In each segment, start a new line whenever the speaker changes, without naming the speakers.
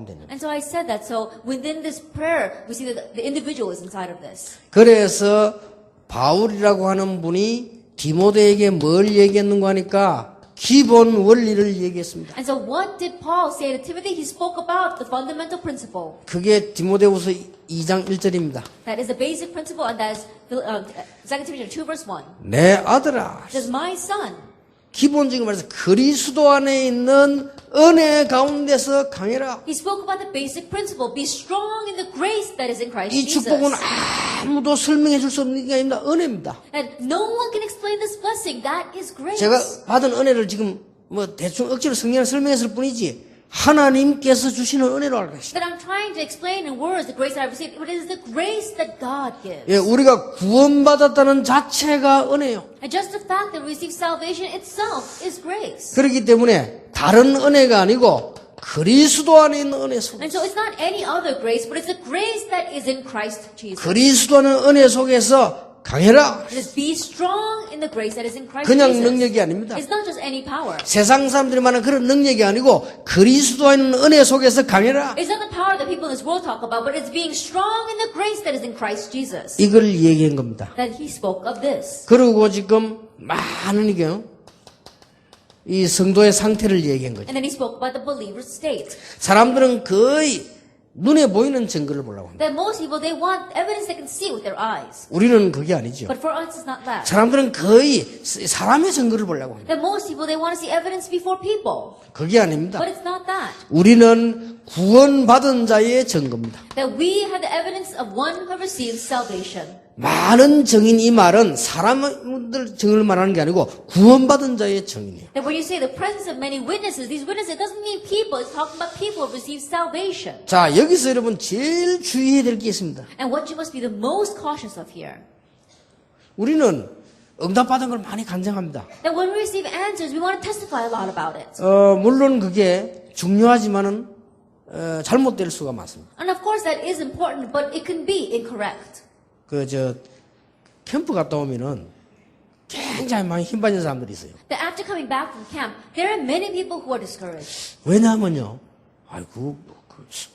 하면 되는.
And so I said that. So within this prayer, we see that the individual is inside of this.
그래서 바울이라고 하는 분이 디모데에게 뭘 얘기했는가 하니까 기본 원리를 얘기했습니다.
And so what did Paul say to Timothy? He spoke about the fundamental principle.
그게 디모데후서 2장 1절입니다.
That is the basic principle, and that is 2 Timothy 2 verse 1.
내 아들아,
It says, my son.
기본적으로 말해서 그리스도 안에 있는 은혜 가운데서 강해라.
He spoke about the basic principle. Be strong in the grace that is in Christ
이
Jesus.
축복은 아무도 설명해 줄 수 없는 게 아닙니다. 은혜입니다.
And no one can explain this blessing. That is grace.
제가 받은 은혜를 지금 뭐 대충 억지로 설명했을 뿐이지 하나님께서 주시는 은혜로 알고 계십니다.
That I'm trying to explain in words the grace that I've received. It is the grace that God gives.
예, 우리가 구원받았다는 자체가 은혜요.
And just the fact that we receive salvation itself is grace.
그렇기 때문에 다른 은혜가 아니고 그리스도 안에 있는 은혜 속에
And so it's not any other grace, but it's the grace that is in Christ Jesus.
그리스도 안에 있는 은혜 속에서 강해라.
It is be strong in the grace that is in Christ
그냥
Jesus.
능력이 아닙니다.
It's not just any power.
세상 사람들이 말하는 그런 능력이 아니고 그리스도 안에 있는 은혜 속에서 강해라.
It's not the power that people in this world talk about, but it's being strong in the grace that is in Christ Jesus.
이걸 얘기한 겁니다.
That he spoke of this.
그리고 지금 많은 이 성도의 상태를 얘기한 거죠.
And then he spoke about the believer's state.
사람들은 거의 눈에 보이는 증거를 보려고 합니다.
That most people, they want evidence they can see with their eyes.
우리는 그게 아니죠.
But for us, it's not that.
사람들은 거의 사람의 증거를 보려고 합니다.
That most people, they want to see evidence before people.
그게 아닙니다.
But it's not that.
우리는 구원받은 자의 증거입니다.
That we have the evidence of one who receives salvation.
많은 증인 이 말은 사람들 증언을 말하는 게 아니고 구원받은 자의 증인이에요.
That when you say the presence of many witnesses, these witnesses, it doesn't mean people. It's talking about people who receive salvation.
자, 여기서 여러분 제일 주의해야 될 게 있습니다.
And what you must be the most cautious of here.
우리는 응답받은 걸 많이 간증합니다.
That when we receive answers, we want to testify a lot about it.
물론 그게 중요하지만은 잘못될 수가 많습니다.
And of course that is important, but it can be incorrect.
캠프 갔다 오면은 굉장히 많이 힘 빠진 사람들이 있어요.
That after coming back from camp, there are many people who are discouraged.
왜냐하면요,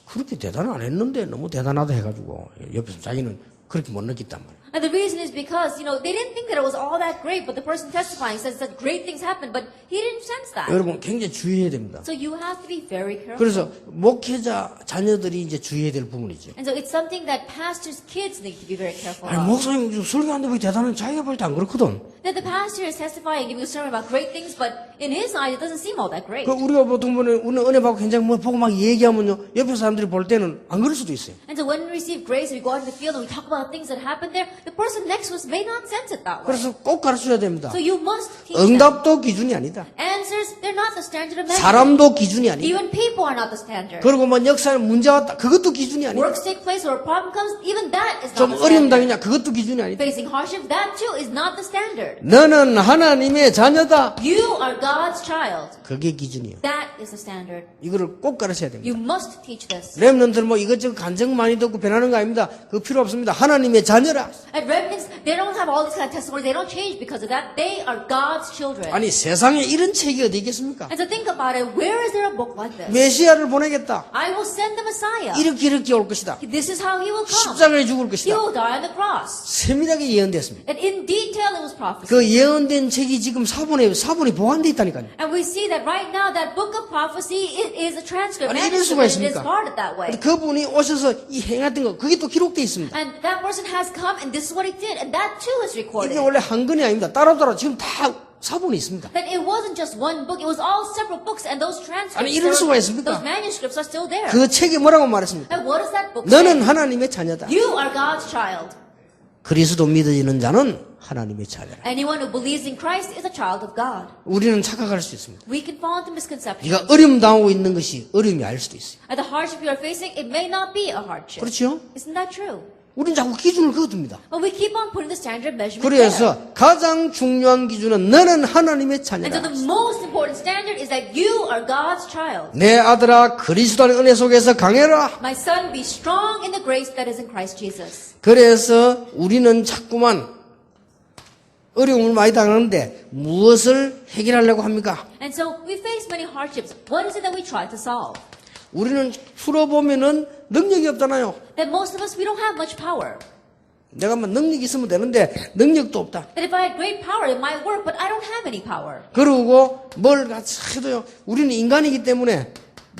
그렇게 대단 안 했는데 너무 대단하다 해가지고 옆에서 자기는 그렇게 못 느꼈단 말이에요.
And the reason is because, they didn't think that it was all that great, but the person testifying says that great things happened, but he didn't sense that.
여러분 굉장히 주의해야 됩니다.
So you have to be very careful.
그래서 목회자 자녀들이 이제 주의해야 될 부분이죠.
And so it's something that pastors' kids need to be very careful
아니,
of.
목사님 설교하는데 왜 대단한 자기가 볼 때 안 그렇거든.
That the pastor is testifying, giving a sermon about great things, but in his eyes, it doesn't seem all that great.
우리가 보통 우리는 은혜 받고 굉장히 보고 막 얘기하면요, 옆에 사람들이 볼 때는 안 그럴 수도 있어요.
And so when we receive grace, we go out in the field and we talk about things that happened there, the person next to us may not sense it that way.
그래서 꼭 가르쳐야 됩니다.
So you must teach them.
응답도 기준이 아니다.
Answers, they're not the standard of measure.
사람도 기준이 아니다.
Even people are not the standard.
그리고 역사에 문제가 왔다. 그것도 기준이 아니다.
Works take place or a problem comes, even that is
좀
not the
어려움
standard.
당했냐? 그것도 기준이 아니다.
Facing hardship, that too is not the standard.
너는 하나님의 자녀다.
You are God's child.
그게 기준이에요.
That is the standard.
이거를 꼭 가르쳐야 됩니다.
You must teach this.
렘넌트는 이것저것 간증 많이 듣고 변하는 거 아닙니다. 그거 필요 없습니다. 하나님의 자녀라.
At remnants, they don't have all these kind of testimonies. They don't change because of that. They are God's children.
아니 세상에 이런 책이 어디 있겠습니까?
And so think about it. Where is there a book like this?
메시아를 보내겠다.
I will send the Messiah.
이렇게 올 것이다.
This is how he will come.
십자가에 죽을
He
것이다.
will die on the cross.
세밀하게 예언됐습니다.
And in detail it was prophesied.
그 예언된 책이 지금 사본이 보관돼 있다니까요.
And we see that right now that book of prophecy is a transcript.
아니 이럴 수가
It is
있습니까?
guarded that way.
그분이 오셔서 이 행했던 거 그게 또 기록돼 있습니다.
And that person has come and this is what he did. And that too is recorded.
이게 원래 한 권이 아닙니다. 따로따로 지금 다 사본이 있습니다.
That it wasn't just one book. It was all separate books. And those transcripts,
아니 이럴 수가 있습니까?
those manuscripts are still there.
그 책에 뭐라고 말했습니까?
And what does that book
너는
say?
하나님의 자녀다.
You are God's child.
그리스도 믿어지는 자는 하나님의 자녀라.
Anyone who believes in Christ is a child of God.
우리는 착각할 수 있습니다.
We can fall into misconception.
네가 어려움 당하고 있는 것이 어려움이 아닐 수도 있어요.
And the hardship you are facing, it may not be a hardship.
그렇죠?
Isn't that true?
우리는 자꾸 기준을 그어둡니다.
But we keep on putting the standard measurement there.
그래서 가장 중요한 기준은 너는 하나님의
And so
자녀다.
the most important standard is that you are God's child.
내 아들아 그리스도의 은혜 속에서 강해라.
My son, be strong in the grace that is in Christ Jesus.
그래서 우리는 자꾸만 어려움을 많이 당하는데 무엇을 해결하려고 합니까?
And so we face many hardships. What is it that we try to solve?
우리는 풀어보면은 능력이 없잖아요.
That most of us, we don't have much power.
내가 뭐 능력이 있으면 되는데 능력도 없다.
That if I had great power, it might work, but I don't have any power.
그러고 뭘 같이 해도요. 우리는 인간이기 때문에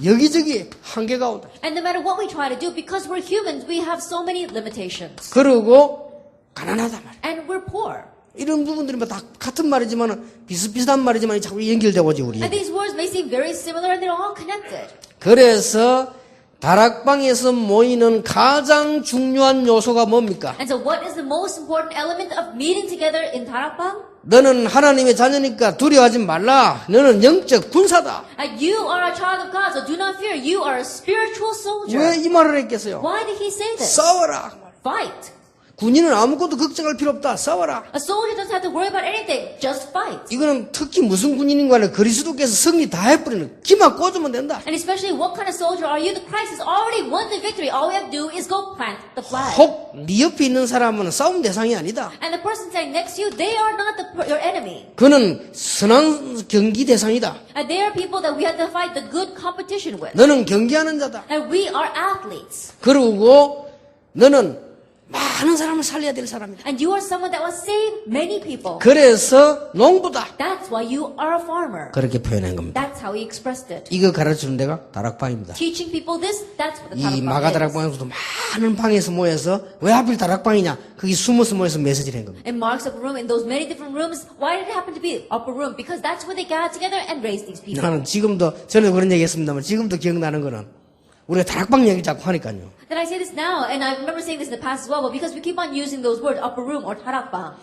여기저기 한계가 오다.
And no matter what we try to do, because we're humans, we have so many limitations.
그러고 가난하단 말이야.
And we're poor.
이런 부분들이 뭐 다 같은 말이지만 비슷비슷한 말이지만 자꾸 연결되고 오지 우리.
And these words may seem very similar and they're all connected.
그래서 다락방에서 모이는 가장 중요한 요소가 뭡니까?
And so what is the most important element of meeting together in Tarakbang?
너는 하나님의 자녀니까 두려워하지 말라. 너는 영적 군사다.
You are a child of God, so do not fear. You are a spiritual soldier.
왜 이 말을 했겠어요?
Why did he say this?
싸워라.
Fight.
군인은 아무것도 걱정할 필요 없다. 싸워라.
A soldier doesn't have to worry about anything. Just fight.
이거는 특히 무슨 군인인 간에 그리스도께서 승리 다 해버리는 기만 꽂으면 된다.
And especially what kind of soldier are you? The Christ has already won the victory. All we have to do is go plant the flag.
혹 네 옆에 있는 사람은 싸움 대상이 아니다.
And the person standing next to you, they are not your enemy.
그는 선한 경기 대상이다.
And they are people that we have to fight the good competition with.
너는 경기하는 자다.
And we are athletes.
그리고 너는 많은 사람을 살려야 될 사람이다.
And you are someone that will save many people.
그래서 농부다.
That's why you are a farmer.
그렇게 표현한 겁니다.
That's how he expressed it.
이거 가르치는 데가 다락방입니다.
Teaching people this, that's what the
이
Tarakbang
마가
is.
다락방에서도 많은 방에서 모여서 왜 하필 다락방이냐? 거기 숨어서 모여서 메시지를 한 겁니다.
In Mark's upper room, in those many different rooms, why did it happen to be upper room? Because that's where they got together and raised these people.
나는 지금도 전에도 그런 얘기 했습니다만 지금도 기억나는 거는 우리가 다락방 얘기 자꾸 하니까요.
Then I say this now, and I remember saying this in the past as well, but because we keep on using those words, upper room or tarakbang.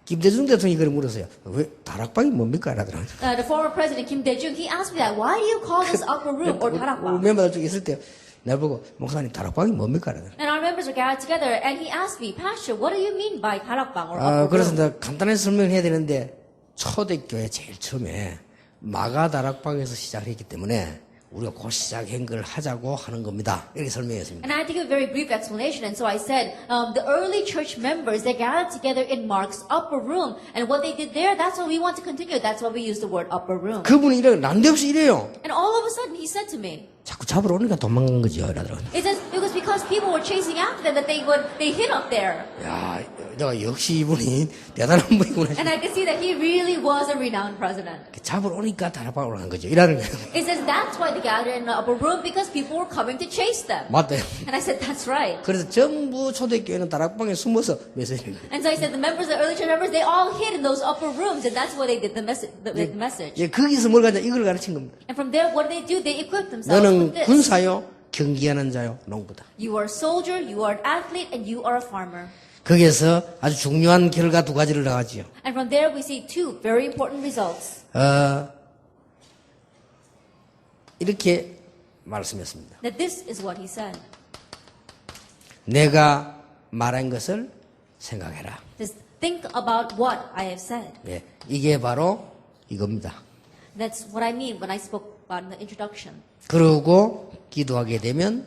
김대중 대통령이 그걸 물었어요. 왜 다락방이 뭡니까? 라더라.
The former president Kim Dae-jung, he asked me that. Why do you call this upper room or
우리
tarakbang?
멤버들 중에 있을 때 내가 보고 목사님 다락방이 뭡니까? 라더라.
And our members were gathered together, and he asked me, Pastor, what do you mean by tarakbang or
아,
upper
그래서
room?
내가 간단하게 설명을 해야 되는데 초대교회 제일 처음에 마가 다락방에서 시작했기 때문에 우리가 그 시작한 걸 하자고 하는 겁니다. 이렇게 설명했습니다.
And I had to give a very brief explanation, and so I said, the early church members, they gathered together in Mark's upper room, and what they did there, that's what we want to continue. That's why we use the word upper room.
그분이 이래 난데없이 이래요.
And all of a sudden, he said to me,
자꾸 잡으러 오니까 도망간 거죠. 라더라.
it says, it was because people were chasing after them that they hid up there.
야, 내가 역시 이분이 대단한 분이구나.
And I could see that he really was a renowned president.
잡으러 오니까 다락방으로 간 거죠. 이라는 거예요.
It says that's why they gathered in the upper room because people were coming to chase them.
맞대요.
And I said, that's right.
그래서 전부 초대교회는 다락방에 숨어서 메시지를 해요.
And so I said the members, the early church members, they all hid in those upper rooms, and that's why they did the message.
예, 거기서 뭘 가냐 이걸 가르친 겁니다.
And from there, what do? They equipped themselves
너는
with this.
군사요, 경기하는 자요, 농부다.
You are a soldier, you are an athlete, and you are a farmer.
거기에서 아주 중요한 결과 두 가지를 나가지요.
And from there, we see two very important results.
이렇게 말씀했습니다.
That this is what he said.
내가 말한 것을 생각해라.
Just think about what I have said.
예, 이게 바로 이겁니다.
That's what I mean when I spoke about in the introduction.
그러고 기도하게 되면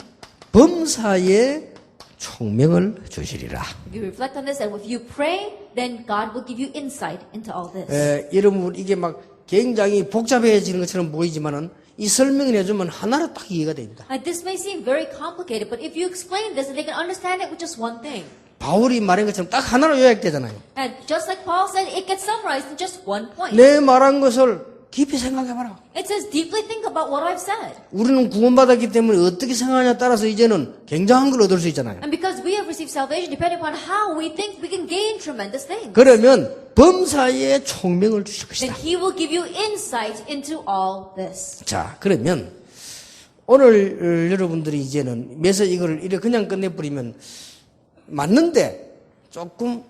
범사에 총명을 주시리라.
If you reflect on this and if you pray, then God will give you insight into all this.
여러분 이게 막 굉장히 복잡해지는 것처럼 보이지만은 이 설명을 해주면 하나로 딱 이해가 됩니다.
This may seem very complicated, but if you explain this, they can understand it with just one thing.
바울이 말한 것처럼 딱 하나로 요약되잖아요.
And just like Paul said, it gets summarized in just one point.
내 말한 것을 깊이 생각해봐라.
It says, deeply think about what I've said.
우리는 구원받았기 때문에 어떻게 생각하냐에 따라서 이제는 굉장한 걸 얻을 수 있잖아요.
And because we have received salvation, depending upon how we think, we can gain tremendous things.
그러면 범사에 총명을 주실
Then
것이다.
He will give you insight into all this.
자, 그러면 오늘 여러분들이 이제는 메시지 이걸 이렇게 그냥 끝내버리면 맞는데 조금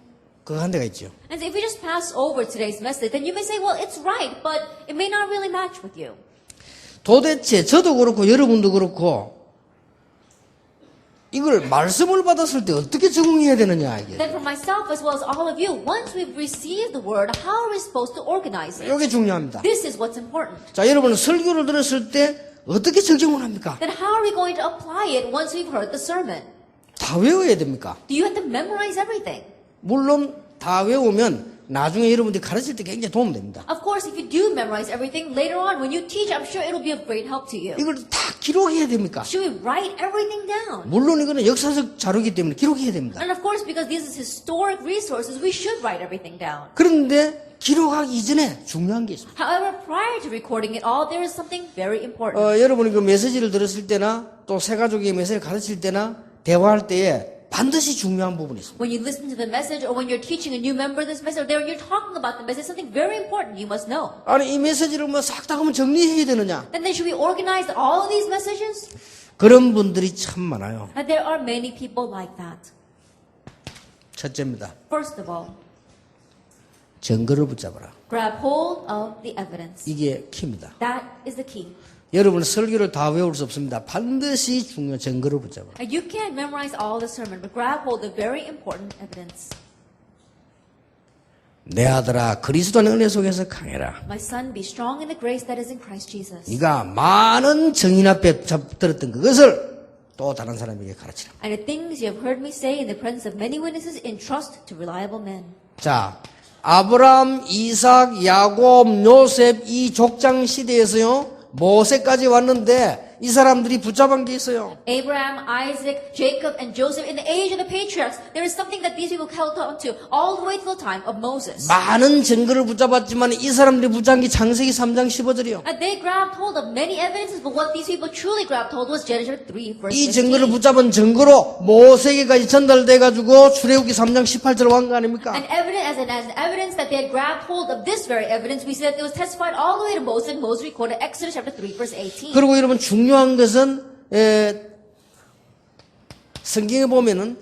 그거 한 데가 있죠.
And so if we just pass over today's message, then you may say, well, it's right, but it may not really match with you.
도대체 저도 그렇고 여러분도 그렇고 이걸 말씀을 받았을 때 어떻게 적응해야 되느냐 이게.
Then for myself as well as all of you, once we've received the word, how are we supposed to organize it?
이게 중요합니다.
This is what's important.
자, 여러분은 설교를 들었을 때 어떻게 적용을 합니까?
Then how are we going to apply it once we've heard the sermon?
다 외워야 됩니까?
Do you have to memorize everything?
물론 다 외우면 나중에 여러분들이 가르칠 때 굉장히 도움 됩니다.
Of course, if you do memorize everything, later on when you teach, I'm sure it'll be of great help to you.
이걸 다 기록해야 됩니까?
Should we write everything down?
물론 이거는 역사적 자료이기 때문에 기록해야 됩니다.
And of course, because these are historic resources, we should write everything down.
그런데 기록하기 이전에 중요한 게 있습니다.
However, prior to recording it all, there is something very important.
여러분이 그 메시지를 들었을 때나 또 새가족의 메시지를 가르칠 때나 대화할 때에 반드시 중요한 부분이 있습니다.
When you listen to the message or when you're teaching a new member this message, or when you're talking about the message, something very important you must know.
아니 이 메시지를 뭐 싹 다 하면 정리해야 되느냐?
Then should we organize all of these messages?
그런 분들이 참 많아요.
And there are many people like that.
첫째입니다.
First of all,
증거를 붙잡아라.
grab hold of the evidence.
이게 키입니다.
That is the key.
여러분 설교를 다 외울 수 없습니다. 반드시 중요한 증거를 붙잡아라.
And you can't memorize all the sermon, but grab hold of very important evidence.
내 아들아 그리스도 안의 은혜 속에서 강해라.
My son, be strong in the grace that is in Christ Jesus.
네가 많은 증인 앞에 들었던 그것을 또 다른 사람에게 가르치라.
And the things you have heard me say in the presence of many witnesses, entrust to reliable men.
자, 아브라함, 이삭, 야곱, 요셉 이 족장 시대에서요. 모세까지 왔는데 이 사람들이 붙잡은 게 있어요.
Abraham, Isaac, Jacob, and Joseph, in the age of the patriarchs, there is something that these people held on to all the way to the time of Moses.
많은 증거를 붙잡았지만 이 사람들이 붙잡은 게 창세기 3장 15절이요.
And they grabbed hold of many evidences, but what these people truly grabbed hold was Genesis 3, verse
이
15.
증거를 붙잡은 증거로 모세에게까지 전달돼가지고 출애굽기 3장 18절 왕거 아닙니까?
And evidence, as an evidence that they had grabbed hold of this very evidence, we see that it was testified all the way to Moses, and Moses recorded Exodus chapter 3, verse 18.
그리고 여러분 중요한 것은 성경에 보면은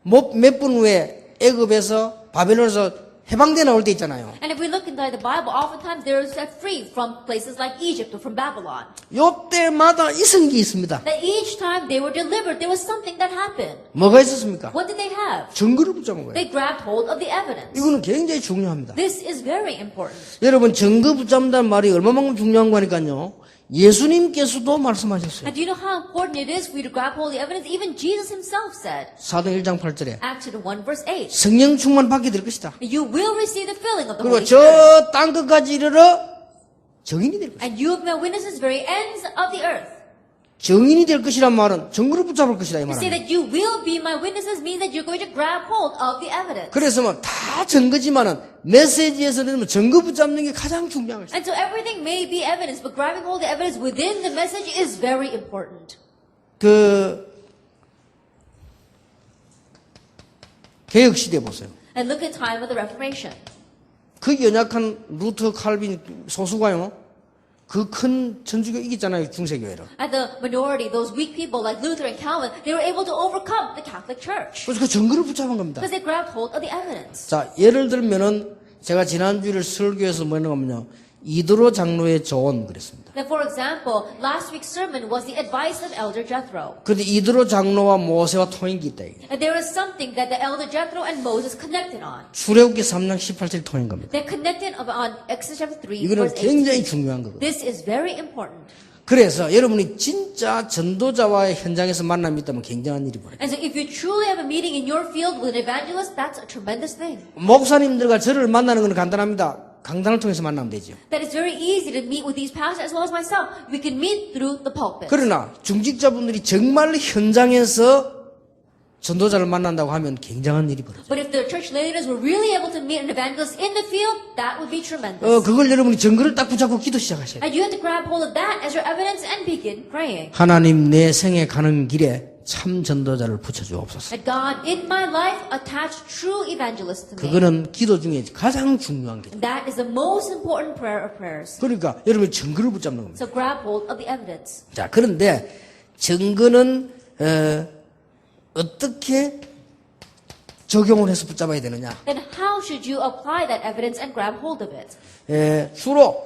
몇 분 후에 애굽에서 바벨론에서 해방돼 나올 때 있잖아요.
And if we look inside the Bible, oftentimes they are set free from places like Egypt or from Babylon.
요때마다 있은 게 있습니다.
That each time they were delivered, there was something that happened.
뭐가 있었습니까?
What did they have?
증거를 붙잡은 거예요.
They grabbed hold of the evidence.
이거는 굉장히 중요합니다.
This is very important.
여러분 증거 붙잡는다는 말이 얼마만큼 중요한 거니까요. 예수님께서도 말씀하셨어요.
And do you know how important it is for you to grab hold of the evidence? Even Jesus himself said,
사도행 1장 8절에
Acts 1 verse 8,
성령 충만 받게 될 것이다.
you will receive the filling of the
그리고
Holy Spirit.
저 땅 끝까지 이르러 정인이 될 것이다.
And you have been witnesses very ends of the earth.
정인이 될 것이란 말은 증거를 붙잡을 것이다 이
To say
말입니다.
that you will be my witnesses means that you're going to grab hold of the evidence.
그래서 뭐 다 증거지만은 메시지에서는 증거 붙잡는 게 가장 중요한 것이다.
And so everything may be evidence, but grabbing hold of the evidence within the message is very important.
개혁 시대 보세요.
And look at time of the Reformation.
그 연약한 루터 칼빈 소수가요. 그 큰 천주교 이겼잖아요 중세교회를.
And the minority, those weak people like Luther and Calvin, they were able to overcome the Catholic Church.
그래서 그 증거를 붙잡은 겁니다.
Because they grabbed hold of the evidence.
자, 예를 들면은 제가 지난주에 설교에서 뭐냐면요. 이드로 장로의 조언 그랬습니다.
Now, for example, last week's sermon was the advice of Elder Jethro.
그런데 이드로 장로와 모세와 통인기 있다. 이게.
And there is something that the Elder Jethro and Moses connected on.
출애굽기 3장 18절 통인 겁니다.
They're connected on Exodus chapter 3,
이거는
verse 18.
굉장히 중요한 거거든요.
This is very important.
그래서 여러분이 진짜 전도자와의 현장에서 만남이 있다면 굉장한 일이 벌어요.
And so if you truly have a meeting in your field with an evangelist, that's a tremendous thing.
목사님들과 저를 만나는 건 간단합니다. 강단을 통해서 만나면 되죠.
That it's very easy to meet with these pastors as well as myself. We can meet through the pulpit.
그러나 중직자분들이 정말 현장에서 전도자를 만난다고 하면 굉장한 일이 벌어져요.
But if the church leaders were really able to meet an evangelist in the field, that would be tremendous.
그걸 여러분이 증거를 딱 붙잡고 기도 시작하셔야 돼요.
And you have to grab hold of that as your evidence and begin praying.
하나님 내 생에 가는 길에 참 전도자를 붙여주옵소서.
That God, in my life, attach true evangelists to me.
그거는 기도 중에 가장 중요한 게.
That is the most important prayer of prayers.
그러니까 여러분이 증거를 붙잡는 겁니다.
So grab hold of the evidence.
자, 그런데 증거는 어떻게 적용을 해서 붙잡아야 되느냐?
Then how should you apply that evidence and grab hold of it?
주로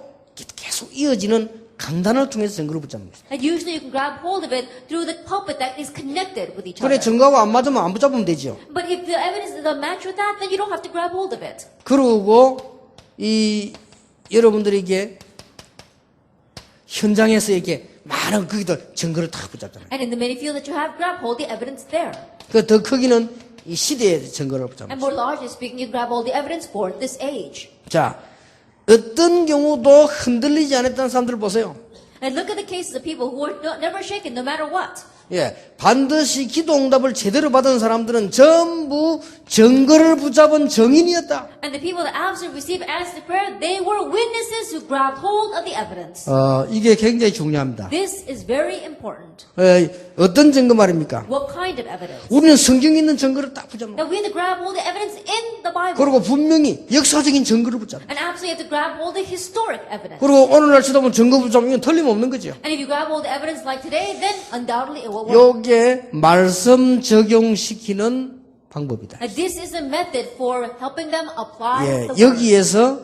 계속 이어지는 강단을 통해서 증거를 붙잡는 거죠.
And usually you can grab hold of it through the pulpit that is connected with each
그래
other.
증거하고 안 맞으면 안 붙잡으면 되죠.
But if the evidence doesn't match with that, then you don't have to grab hold of it.
그리고 여러분들에게 현장에서 이렇게 많은 거기도 증거를 다 붙잡잖아요.
And in the many field that you have, grab hold the evidence there.
그 더 크기는 이 시대의 증거를 붙잡는
And more largely speaking, you grab all the evidence for this age.
자, 어떤 경우도 흔들리지 않았다는 사람들 보세요.
And look at the cases of people who were never shaken no matter what.
예, 반드시 기도 응답을 제대로 받은 사람들은 전부 증거를 붙잡은 증인이었다.
And the people that absolutely received answered prayer, they were witnesses who grabbed hold of the evidence.
이게 굉장히 중요합니다.
This is very important.
어떤 증거 말입니까?
What kind of evidence?
우리는 성경에 있는 증거를 딱 붙잡는 거예요.
That we have to grab hold of the evidence in the Bible.
그리고 분명히 역사적인 증거를 붙잡는 거예요.
And absolutely have to grab hold of historic evidence.
그리고 오늘날 쳐다보면 증거 붙잡으면 틀림없는 거죠.
And if you grab hold of evidence like today, then undoubtedly it will work.
요게 말씀 적용시키는 방법이다.
And this is a method for helping them apply
예,
the word.
여기에서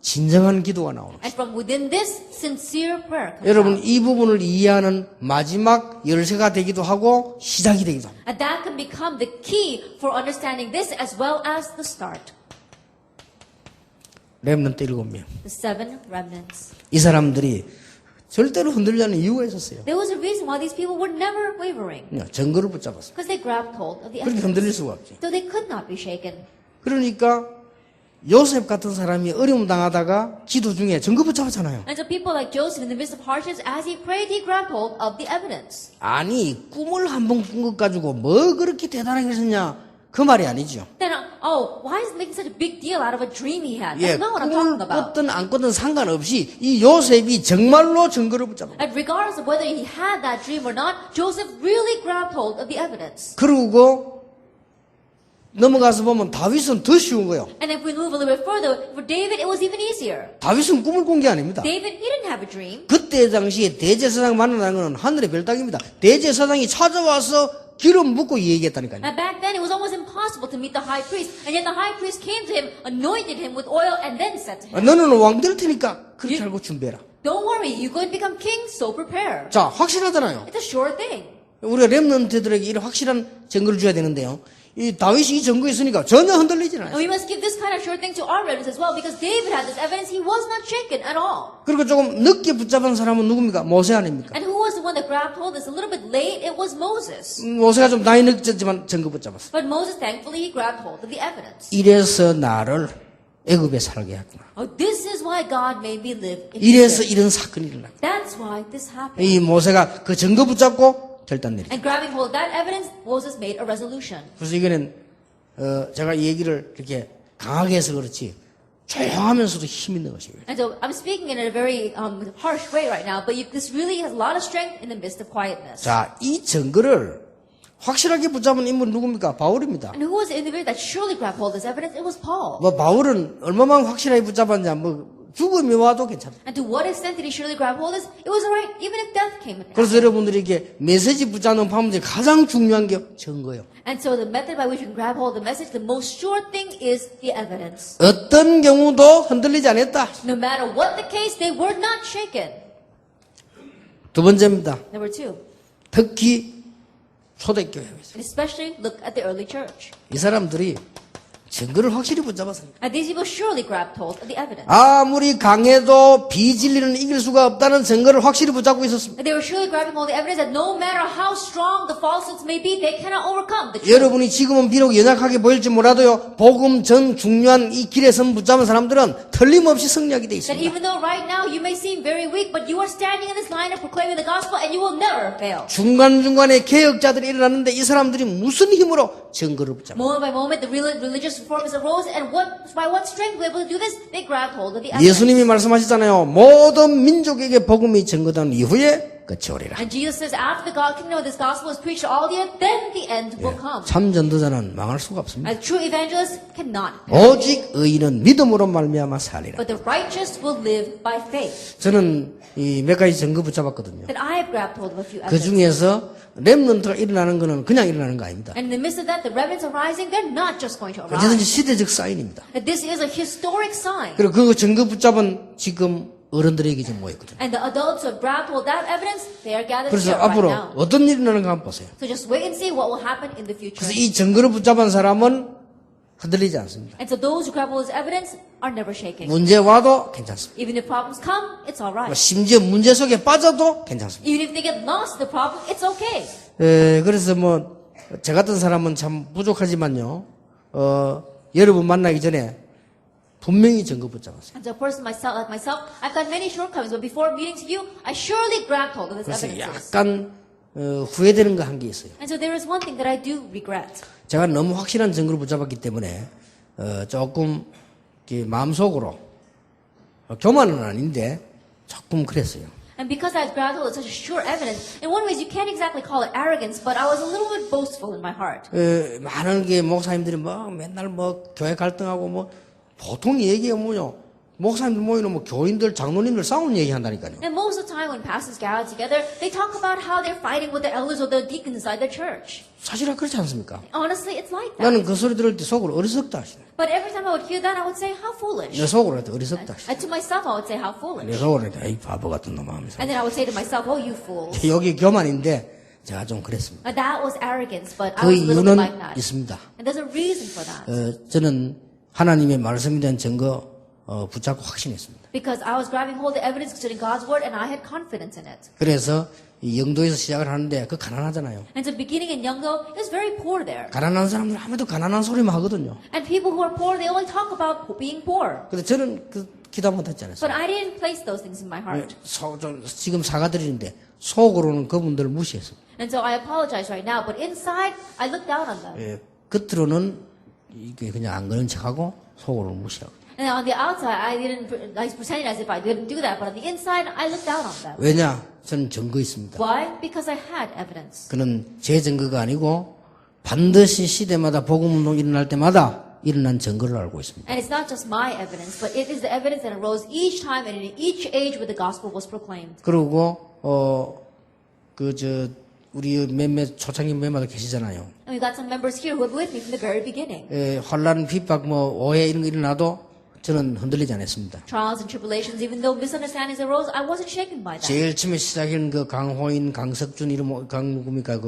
진정한 기도가 나오는 거예요.
And from within this, sincere prayer comes
여러분
out.
이 부분을 이해하는 마지막 열쇠가 되기도 하고 시작이 되기도 합니다.
And that can become the key for understanding this as well as the start.
렘넌트 7명.
The 7 remnants.
이 사람들이 절대로 흔들리지 않는 이유가 있었어요.
There was a reason why these people were never wavering.
증거를 붙잡았어요.
Because they grabbed hold of the
그렇게
evidence.
흔들릴 수가 없죠.
So they could not be shaken.
그러니까 요셉 같은 사람이 어려움 당하다가 기도 중에 증거 붙잡았잖아요.
And so people like Joseph in the midst of hardships, as he prayed, he grabbed hold of the evidence.
아니 꿈을 한 번 꾼 것 가지고 뭐 그렇게 대단하게 했었냐 그 말이 아니죠.
Then, why is he making such a big deal out of a dream he had?
예,
That's not what I'm
꿈을
talking about.
꿨든 안 꿨든 상관없이 이 요셉이 정말로 증거를 붙잡아.
And regardless of whether he had that dream or not, Joseph really grabbed hold of the evidence.
그리고 넘어가서 보면 다윗은 더 쉬운 거예요.
And if we move a little bit further, for David, it was even easier.
다윗은 꿈을 꾼 게 아닙니다.
David, he didn't have a dream.
그때 당시에 대제사장 만나는 건 하늘의 별따기입니다. 대제사장이 찾아와서 기름 붓고 얘기했다니까요.
And back then, it was almost impossible to meet the high priest. And yet the high priest came to him, anointed him with oil, and then said to him,
너는 왕 될 테니까 그렇게 알고 준비해라.
don't worry, you're going to become king, so prepare.
자, 확실하잖아요.
It's a sure thing.
우리가 렘넌트들에게 이런 확실한 증거를 줘야 되는데요. 이 다윗이 이 증거에 있으니까 전혀 흔들리지
And
않아요.
we must give this kind of sure thing to our remnants as well, because David had this evidence, he was not shaken at all.
그리고 조금 늦게 붙잡은 사람은 누굽니까? 모세 아닙니까?
And who was the one that grabbed hold of this? A little bit late, it was Moses.
모세가 좀 나이 늦었지만 증거 붙잡았어.
But Moses, thankfully, he grabbed hold of the evidence.
이래서 나를 애굽에 살게 했구나.
Oh, this is why God made me live in
이래서
Egypt.
이런 사건이 일어나.
That's why this happened.
이 모세가 그 증거 붙잡고 결단 내리.
And grabbing hold of that evidence, Moses made a resolution.
그래서 이거는 제가 이 얘기를 이렇게 강하게 해서 그렇지 조용하면서도 힘 있는 것이에요.
And so I'm speaking in a very harsh way right now, but this really has a lot of strength in the midst of quietness.
자, 이 증거를 확실하게 붙잡은 인물은 누굽니까? 바울입니다.
And who was the individual that surely grabbed hold of this evidence? It was Paul.
뭐 바울은 얼마만 확실하게 붙잡았냐, 뭐 죽음이 와도 괜찮다.
And to what extent did he surely grab hold of this? It was alright, even if death came.
그래서 여러분들에게 메시지 붙잡는 방법 중에 가장 중요한 게 증거예요.
And so the method by which we can grab hold of the message, the most sure thing is the evidence.
어떤 경우도 흔들리지 않았다.
No matter what the case, they were not shaken.
두 번째입니다.
Number 2,
특히 초대교회.
and especially look at the early church.
이 사람들이 증거를 확실히 붙잡았어요.
And these people surely grabbed hold of the evidence.
아무리 강해도 비진리는 이길 수가 없다는 증거를 확실히 붙잡고 있었습니다.
And they were surely grabbing hold of the evidence that no matter how strong the falsehoods may be, they cannot overcome the truth.
여러분이 지금은 비록 연약하게 보일지 몰라도요, 복음 전 중요한 이 길에 선 붙잡은 사람들은 틀림없이 승리하게 돼
That
있습니다.
even though right now you may seem very weak, but you are standing in this line of proclaiming the gospel and you will never fail.
중간중간에 개혁자들이 일어났는데 이 사람들이 무슨 힘으로 증거를 붙잡아?
Moment by moment, the religious reformers arose, and by what strength were able to do this? They grabbed hold of the evidence.
예수님이 말씀하시잖아요. 모든 민족에게 복음이 전거된 이후에 끝이 오리라.
And Jesus says, after the God kingdom of this gospel is preached to all the earth, then the end will come.
참 전도자는 망할 수가 없습니다.
And true evangelists cannot.
오직 의인은 믿음으로 말미암아 살리라.
But the righteous will live by faith.
저는 이 몇 가지 증거 붙잡았거든요.
That I have grabbed hold of a few
그
evidence.
중에서 렘넌트가 일어나는 것은 그냥 일어나는 거 아닙니다.
And in the midst of that, the remnants are rising. They're not just going to
어쨌든
arise.
시대적 사인입니다.
That this is a historic sign.
그리고 그 증거 붙잡은 지금 어른들에게 지금 모였거든요.
And the adults who have grabbed hold of that evidence, they are gathered
그래서
here right
앞으로
now.
어떤 일이 일어나는가 한번 보세요.
So just wait and see what will happen in the future.
그래서 이 증거를 붙잡은 사람은 흔들리지 않습니다.
And so those who grab hold of this evidence are never shaken.
문제 와도 괜찮습니다.
Even if problems come, it's all right.
심지어 문제 속에 빠져도 괜찮습니다.
Even if they get lost in the problem, it's okay.
그래서 뭐 저 같은 사람은 참 부족하지만요. 여러분 만나기 전에 분명히 증거 붙잡았어요.
And so a person like myself, I've got many shortcomings, but before meeting to you, I surely grabbed hold of this
그래서
evidences.
약간 후회되는 거 한 게 있어요.
And so there is one thing that I do regret.
제가 너무 확실한 증거를 붙잡았기 때문에 조금 이렇게 마음속으로 교만은 아닌데 조금 그랬어요.
And because I grabbed hold of such a sure evidence, in one way you can't exactly call it arrogance, but I was a little bit boastful in my heart.
많은 게 목사님들이 뭐 맨날 뭐 교회 갈등하고 뭐 보통 얘기가 뭐요? 목사님들 모이는 뭐 교인들 장로님들 싸우는 얘기 한다니까요.
And most of the time when pastors gather together, they talk about how they're fighting with the elders or the deacons inside their church.
사실은 그렇지 않습니까?
Honestly, it's like that.
나는 그 소리 들을 때 속으로 어리석다 하시네.
But every time I would hear that, I would say, how foolish.
내 속으로 할때 어리석다 하시네.
And to myself, I would say, how foolish.
내 속으로 할때 에이 바보 같은 놈 하면서.
And then I would say to myself, oh, you fools.
여기 교만인데 제가 좀 그랬습니다.
That was arrogance, but I
그
was a little bit like
이유는
that.
있습니다.
And there's a reason for that.
저는 하나님의 말씀에 대한 증거 붙잡고 확신했습니다.
Because I was grabbing hold of evidence concerning God's word and I had confidence in it.
그래서 이 영도에서 시작을 하는데 그 가난하잖아요.
And so beginning in Yeongdo, it was very poor there.
가난한 사람들 아무도 가난한 소리만 하거든요.
And people who are poor, they only talk about being poor.
근데 저는 그 기도 한번 했지 않았어요.
But I didn't place those things in my heart.
지금 사과드리는데 속으로는 그분들을 무시했어요.
And so I apologize right now, but inside, I looked down on them.
겉으로는 이게 그냥 안 그런 척하고 속으로는 무시하고.
And on the outside, I pretended as if I didn't do that, but on the inside, I looked down on them.
왜냐? 저는 증거 있습니다.
Why? Because I had evidence.
그는 제 증거가 아니고 반드시 시대마다 복음운동 일어날 때마다 일어난 증거를 알고 있습니다.
And it's not just my evidence, but it is the evidence that arose each time and in each age where the gospel was proclaimed.
그리고 우리 몇몇 초창기 멤버들 계시잖아요.
And we've got some members here who have been with me from the very beginning.
혼란, 핍박, 오해 이런 거 일어나도 저는 흔들리지 않았습니다.
Trials and tribulations, even though misunderstandings arose, I wasn't shaken by that.
제일 처음에 시작한 그 강호인, 강석준 이름 누굽니까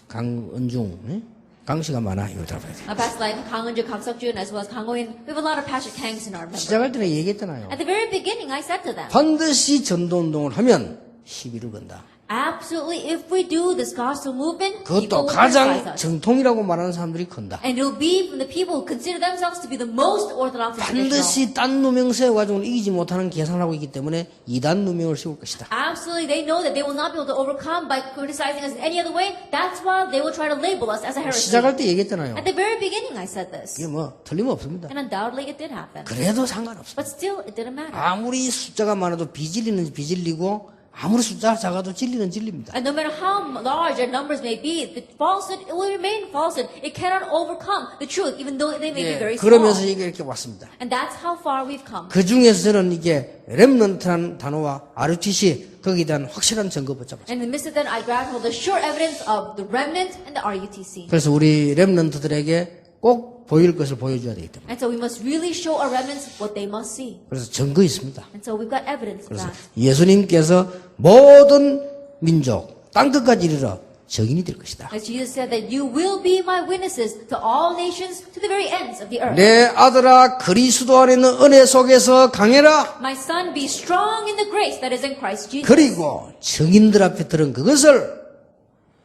강은중, 예? 강씨가 많아 이거 들어봐야 돼.
Our past like Kang Eun-ju, Kang Seok-jun, as well as Kang Ho-in, we have a lot of Pastor Kangs in our members.
시작할 때는 얘기했잖아요.
At the very beginning, I said to them,
반드시 전도운동을 하면 시비를 건다.
absolutely, if we do this gospel movement, people
그것도
will criticize
가장
us.
정통이라고 말하는 사람들이 건다.
And it will be from the people who consider themselves to be the most orthodox and traditional.
반드시 딴 누명 세워가지고는 이기지 못하는 계산을 하고 있기 때문에 이단 누명을 세울 것이다.
Absolutely, they know that they will not be able to overcome by criticizing us in any other way. That's why they will try to label us as a heresy.
시작할 때 얘기했잖아요.
At the very beginning, I said this.
이게 뭐 틀림없습니다.
And undoubtedly, it did happen.
그래도 상관없어.
But still, it didn't matter.
아무리 숫자가 많아도 비질리는 비질리고 아무리 숫자가 작아도 진리는 진리입니다.
And no matter how large our numbers may be, the falsehood, it will remain falsehood. It cannot overcome the truth, even though they may be very small.
그러면서 이게 이렇게 왔습니다.
And that's how far we've come.
그 중에서 저는 이게 렘넌트라는 단어와 RUTC 거기에 대한 확실한 증거 붙잡았어요.
And in the midst of that, I grabbed hold of the sure evidence of the remnant and the RUTC.
그래서 우리 렘넌트들에게 꼭 보일 것을 보여줘야 되기 때문에.
And so we must really show our remnants what they must see.
그래서 증거 있습니다.
And so we've got evidence of
그래서
that.
예수님께서 모든 민족 땅끝까지 이르러 증인이 될 것이다.
As Jesus said that you will be my witnesses to all nations, to the very ends of the earth.
내 아들아 그리스도 안에 있는 은혜 속에서 강해라.
My son, be strong in the grace that is in Christ Jesus.
그리고 증인들 앞에 들은 그것을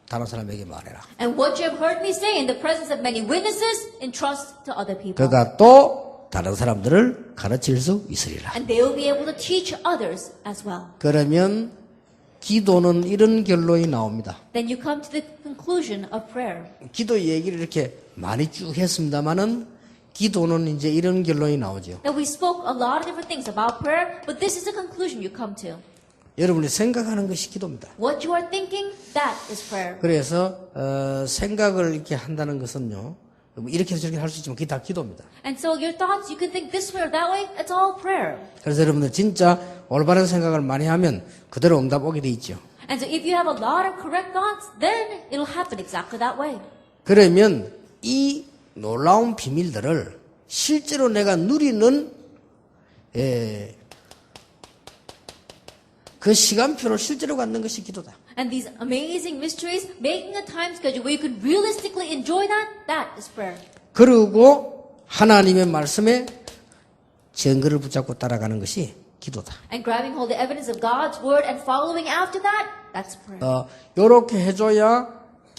다른 사람에게 말해라.
And what you have heard me say in the presence of many witnesses, entrust to other people.
그가 또 다른 사람들을 가르칠 수 있으리라.
And they will be able to teach others as well.
그러면 기도는 이런 결론이 나옵니다.
Then you come to the conclusion of prayer.
기도 얘기를 이렇게 많이 쭉 했습니다만은 기도는 이제 이런 결론이 나오죠.
Now we spoke a lot of different things about prayer, but this is the conclusion you come to.
여러분이 생각하는 것이 기도입니다.
What you are thinking, that is prayer.
그래서 생각을 이렇게 한다는 것은요. 이렇게 해서 저렇게 할 수 있지만 그게 다 기도입니다.
And so your thoughts, you can think this way or that way, it's all prayer.
그래서 여러분들 진짜 올바른 생각을 많이 하면 그대로 응답 오게 돼 있죠.
And so if you have a lot of correct thoughts, then it'll happen exactly that way.
그러면 이 놀라운 비밀들을 실제로 내가 누리는 그 시간표를 실제로 갖는 것이 기도다.
And these amazing mysteries, making a time schedule where you can realistically enjoy that, that is prayer.
그리고 하나님의 말씀에 증거를 붙잡고 따라가는 것이 기도다.
And grabbing hold of the evidence of God's word and following after that, that's prayer.
요렇게 해줘야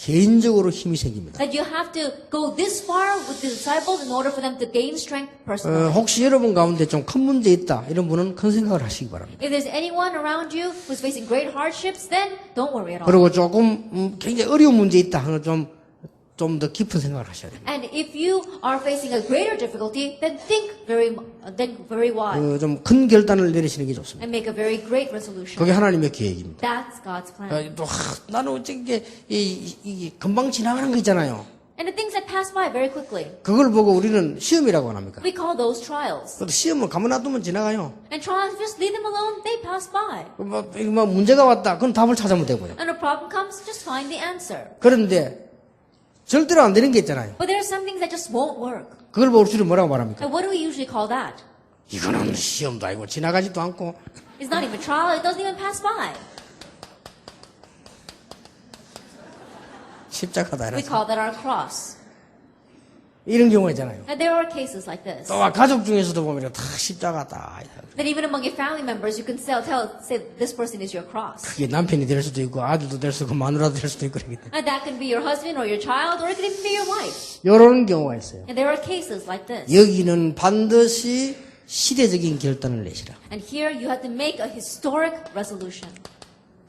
개인적으로 힘이 생깁니다.
That you have to go this far with the disciples in order for them to gain strength personally.
혹시 여러분 가운데 좀 큰 문제 있다 이런 분은 큰 생각을 하시기 바랍니다.
If there's anyone around you who's facing great hardships, then don't worry at all.
그리고 조금 굉장히 어려운 문제 있다 하는 좀 더 깊은 생각을 하셔야 됩니다.
And if you are facing a greater difficulty, then think very wide
좀 큰 결단을 내리시는 게 좋습니다.
and make a very great resolution.
그게 하나님의 계획입니다.
That's God's plan.
또 나는 어떻게 이게 금방 지나가는 거 있잖아요.
And the things that pass by very quickly,
그걸 보고 우리는 시험이라고 합니까?
we call those trials.
그것도 시험은 가만 놔두면 지나가요.
And trials, just leave them alone, they pass by.
뭐 문제가 왔다. 그럼 답을 찾으면 되고요.
And a problem comes, just find the answer.
그런데 절대로 안 되는 게 있잖아요.
But there are some things that just won't work.
그걸 보고 주로 뭐라고 말합니까?
And what do we usually call that?
이거는 시험도 아니고 지나가지도 않고
It's not even trial, it doesn't even pass by.
십자가다.
We
이래서.
call that our cross.
이런 경우가 있잖아요.
And there are cases like this.
또 가족 중에서도 보면 다 십자가다.
That even among your family members, you can say this person is your cross.
그게 남편이 될 수도 있고 아들도 될 수도 있고 마누라도 될 수도 있고 그러기 때문에
And that can be your husband or your child, or it can even be your wife.
이런 경우가 있어요.
And there are cases like this.
여기는 반드시 시대적인 결단을 내시라.
And here you have to make a historic resolution.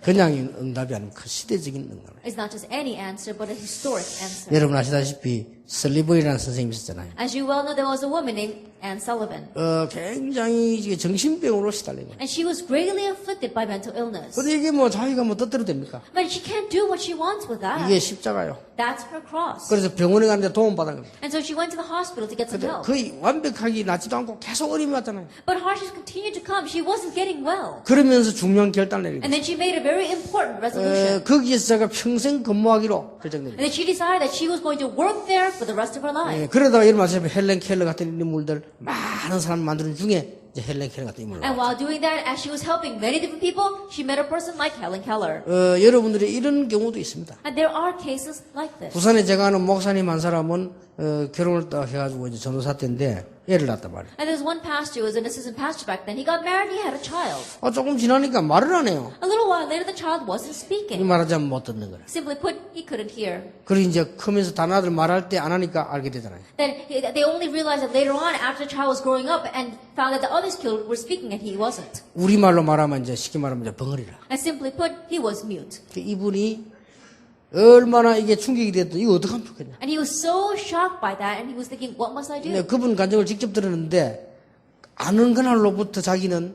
그냥 응답이 아니고 그 시대적인 응답을.
It's not just any answer, but a historic answer.
여러분 아시다시피 설리버이라는 선생님이 있었잖아요.
As you well know, there was a woman named Anne Sullivan.
굉장히 이게 정신병으로 시달린 거예요.
And she was greatly afflicted by mental illness.
근데 이게 뭐 자기가 뭐 뜻대로 됩니까?
But she can't do what she wants with that.
이게 십자가요.
That's her cross.
그래서 병원에 갔는데 도움 받은 겁니다.
And so she went to the hospital to get some
근데
help.
거의 완벽하게 낫지도 않고 계속 어림이 왔잖아요.
But hardships continued to come. She wasn't getting well.
그러면서 중요한 결단을 내린
And then she made a very important resolution.
거기에서 제가 평생 근무하기로
And
결정됩니다.
then she decided that she was going to work there for the rest of her life.
그러다가 이런 말씀 헬렌 켈러 같은 인물들 많은 사람 만드는 중에 이제 헬렌 켈러 같은 인물을
And while doing that, as she was helping many different people, she met a person like Helen Keller.
여러분들이 이런 경우도 있습니다.
And there are cases like this.
부산에 제가 아는 목사님 한 사람은 결혼을 딱 해가지고 이제 전도사 때인데 애를 낳았단 말이에요.
And there's one pastor who was an assistant pastor back then. He got married, he had a child.
조금 지나니까 말을 안 해요.
A little while later, the child wasn't
이
speaking.
말하자면 못 듣는 거라.
Simply put, he couldn't hear.
그리고 이제 크면서 다나들 말할 때 안 하니까 알게 되잖아요.
Then they only realized that later on, after the child was growing up, and found that the other kids were speaking and he wasn't.
우리말로 말하면 이제 쉽게 말하면 이제 벙어리라.
And simply put, he was mute.
이분이 얼마나 이게 충격이 됐든 이거 어떻게 하면 좋겠냐.
And he was so shocked by that, and he was thinking, what must I do?
근데 그분 간증을 직접 들었는데 아는 그날로부터 자기는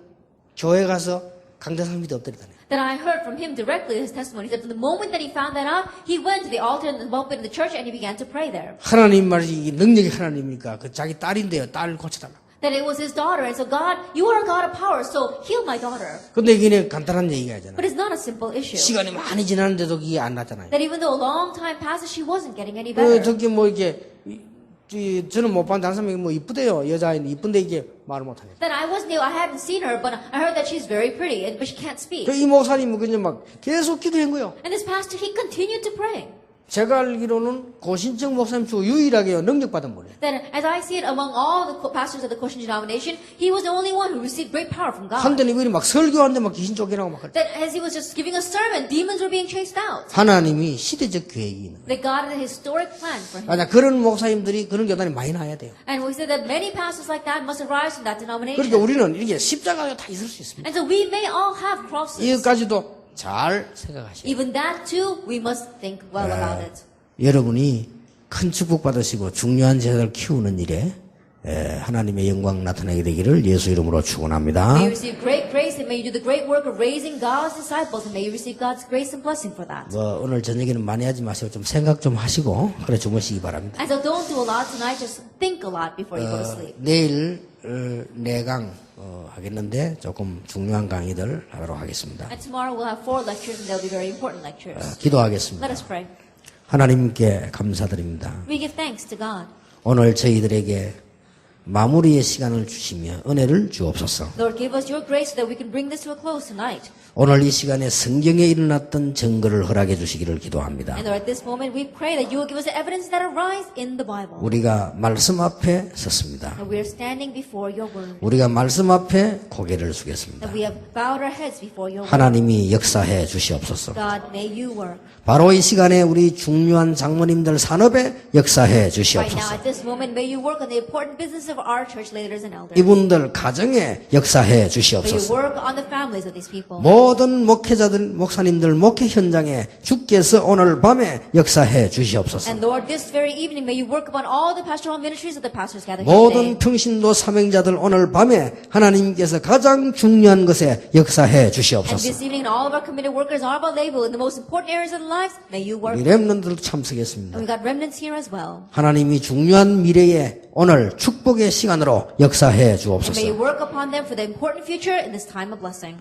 교회 가서 강대상 밑에 엎드리다네.
Then I heard from him directly his testimony. He said from the moment that he found that out, he went to the altar and the pulpit in the church and he began to pray there.
하나님 말이 능력이 하나님이니까 그 자기 딸인데요. 딸 고쳐달라.
That it was his daughter. And so God, you are a God of power, so heal my daughter.
근데 이게 간단한 얘기가 아니잖아.
But it's not a simple issue.
시간이 많이 지났는데도 그게 안 났잖아요.
That even though a long time passes, she wasn't getting any better.
특히 뭐 이게 저는 못 봤는데 한 사람이 뭐 이쁘대요. 여자인 이쁜데 이게 말을 못하네.
Then I hadn't seen her, but I heard that she's very pretty, but she can't speak.
이 목사님은 그냥 막 계속 기도한 거예요.
And this pastor, he continued to pray.
제가 알기로는 고신청 목사님 중 유일하게 능력받은 분이에요.
Then, as I see it, among all the pastors of the Christian denomination, he was the only one who received great power from God.
한때는 이분이 막 설교하는데 막 귀신 쫓겨나고 막 그래.
That as he was just giving a sermon, demons were being chased out.
하나님이 시대적 계획이 있는 거예요.
That God had a historic plan for him.
맞아, 그런 목사님들이 그런 교단이 많이 나야 돼요.
And we said that many pastors like that must arise from that denomination.
그러니까 우리는 이게 십자가가 다 있을 수 있습니다.
And so we may all have crosses.
이것까지도 잘 생각하셔야 돼요.
Even that too, we must think well about it.
여러분이 큰 축복 받으시고 중요한 제자를 키우는 일에 하나님의 영광 나타나게 되기를 예수 이름으로 축원합니다.
May you receive great grace and may you do the great work of raising God's disciples and may you receive God's grace and blessing for that.
오늘 저녁에는 많이 하지 마시고 좀 생각 좀 하시고 그래 주무시기 바랍니다.
And so don't do a lot tonight, just think a lot before you go to sleep.
내일 4강 하겠는데 조금 중요한 강의들 하도록 하겠습니다.
And tomorrow we'll have 4 lectures and they'll be very important lectures.
기도하겠습니다.
Let us pray.
하나님께 감사드립니다.
We give thanks to God.
오늘 저희들에게 마무리의 시간을 주시며 은혜를 주옵소서.
Lord, give us your grace so that we can bring this to a close tonight.
오늘 이 시간에 성경에 일어났던 증거를 허락해 주시기를 기도합니다.
And Lord, at this moment, we pray that you will give us the evidence that arise in the Bible.
우리가 말씀 앞에 섰습니다.
And we are standing before your word.
우리가 말씀 앞에 고개를 숙였습니다.
And we have bowed our heads before your word.
하나님이 역사해 주시옵소서.
God, may you work.
바로 이 시간에 우리 중요한 장모님들 산업에 역사해
Right now,
주시옵소서.
at this moment, may you work on the important business of our church leaders and elders.
이분들 가정에 역사해
May you
주시옵소서.
work on the families of these people.
모든 목회자들, 목사님들 목회 현장에 주께서 오늘 밤에 역사해 주시옵소서.
And Lord, this very evening, may you work upon all the pastoral ministries of the pastors gathered here
모든
today.
평신도 사명자들 오늘 밤에 하나님께서 가장 중요한 것에 역사해
And
주시옵소서.
this evening, all of our committed workers, all of our labor in the most important areas of their lives, may you work.
우리 렘넌트도 참석했습니다.
And we got remnants here as well.
하나님이 중요한 미래에 오늘 축복의 시간으로 역사해
And may you
주옵소서.
work upon them for the important future in this time of blessing.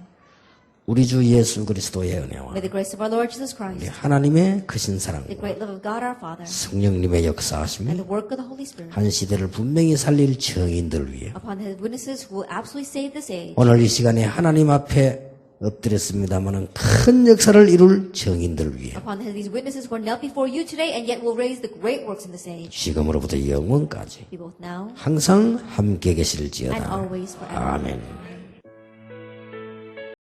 우리 주 예수 그리스도의 은혜와
May the grace of our Lord Jesus Christ,
하나님의 크신 사랑,
the great love of God our Father,
성령님의 역사하심이
and the work of the Holy Spirit
한 시대를 분명히 살릴 증인들 위해
upon his witnesses who will absolutely save this age.
오늘 이 시간에 하나님 앞에 엎드렸습니다마는 큰 역사를 이룰 증인들 위해
Upon these witnesses who are knelt before you today and yet will raise the great works in this age.
지금으로부터 영원까지
Be both now
항상 함께
and
계실지어다.
always forever.
아멘.